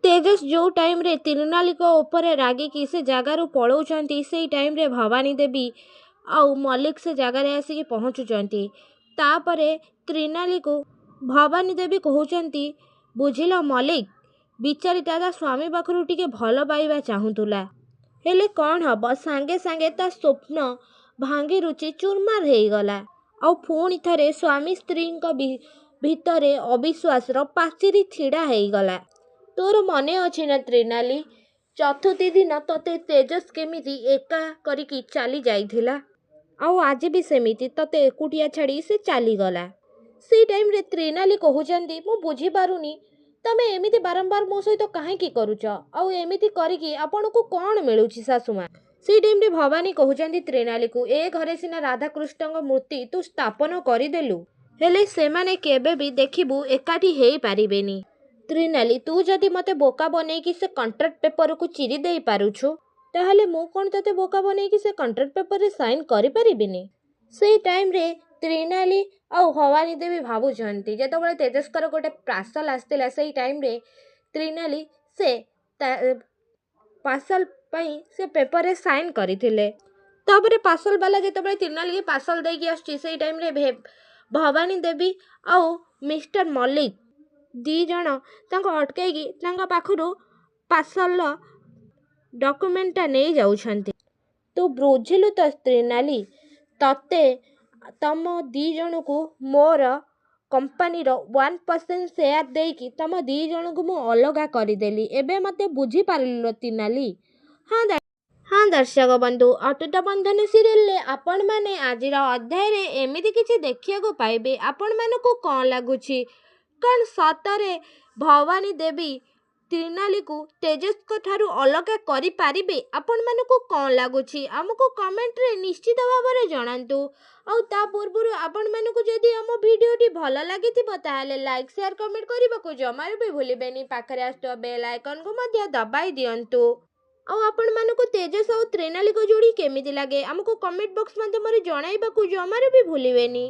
तेजस जो टाइम रे तिरुनाली को ऊपर रागिकी से जगार पलाउंट से टाइम रे भवानी देवी आउ मल्लिक से जगार आसिक पहुँचुंट तापर त्रिनाली को भवानी देवी कहते बुझिल मल्लिक बिचारी दादा स्वामी पाखु टिके भल पाइबा चाहूला हेले कौन हम सांगे सांगे ता स्वप्न भांगी रुचि चूरमार हो गला आउ पुणी थे स्वामी स्त्री भितर अविश्वास पाचिरी छिड़ा हो गला। तोर मने अच्छी ना त्रिनाली चतुर्थी दिन तते तेजस केमिति एका करिकी चली जाइथिला आउ आज भी सेमिति तते एकुटिया छाड़ी से चली गला। से टाइम रे त्रिनाली कहउचंदी मु बुझी पारुनी तमे एमिति बारंबार मो सहित काहेकी करूच आउ एमिति करिकी आपन को कौन मिलुची सासुमा। से टाइम रे भवानी कहउचंदी त्रिनाली को ए घरे सिना राधा कृष्णଙ୍କ मूर्ति तू स्थापन करिदेलु हेले सेमाने केबे भी देखिबु एकाठी हेई पारिबेनी। त्रिनाली तू जदि मते बोका बनैकी से कॉन्ट्रैक्ट पेपर को चिरी दे पारुछु ताहले मु कोन तते बोका बनैकी से कॉन्ट्रैक्ट पेपर रे साइन करि परिबिनी। से टाइम रे त्रिनाली आ भवानी देवी भाबुछंती जेतबेले तेजस्कर गोटे पार्सल आस्तिला से टाइम रे त्रिनाली से पार्सल पई से पेपर रे साइन करिथिले तापरे पार्सल वाला जेतबेले त्रिनाली के पार्सल देकी आछी से टाइम रे भवानी देवी आ मिस्टर मल्लिक दी जण अटकैकी पाखु पार्सल डॉक्यूमेंटा नहीं जाउछंती। तू बुझिलु तो त्रिनाली तते तम दी जण को मोर कंपनी रो 1% शेयर देकी तम दी जण को मु अलगा करदेली एबे मते बुझी पारिलु त्रिनाली। हाँ दर्शक बंधु अटूट बंधन सीरियल ले आपण माने आजिर अध्याय रे एमिति किछि देखिया को पाइबे आपण मानको कोन लागुछि कौन सतरे भवानी देवी त्रिनाली को तेजस को ठारू अलगा करि पारिबे आपण मानको कोन लागुछि हमको कमेंट रे निश्चित भाव रे जणांतु आउ ता पूर्वरु आपण मानको जदि हम वीडियोटी भल लागिथिबो ताहाले लाइक शेयर कमेंट करबाको जमार भी भूलिबेनी पाखरे आस्तो बेल आइकन को मध्य दबाई दियंतु आउ आपण मानको तेजस आउ त्रिनाली को जोड़ी केमिति लागे हमको कमेंट बॉक्स माध्यम रे जणाइबाको जमार भी भूलिबेनी।